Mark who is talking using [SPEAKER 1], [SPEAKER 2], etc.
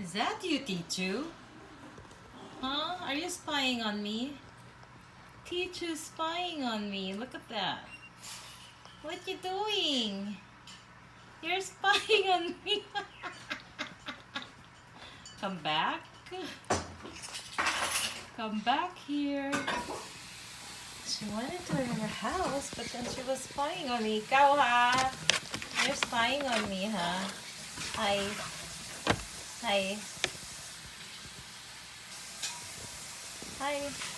[SPEAKER 1] Is that you, Tichu? Huh? Are you spying on me? Tichu's spying on me. Look at that. What you doing? You're spying on me. Come back. Come back here. She wanted to her house, but then she was spying on me. Ikaw, ha? You're spying on me, ha? Hi. Hi. Hi.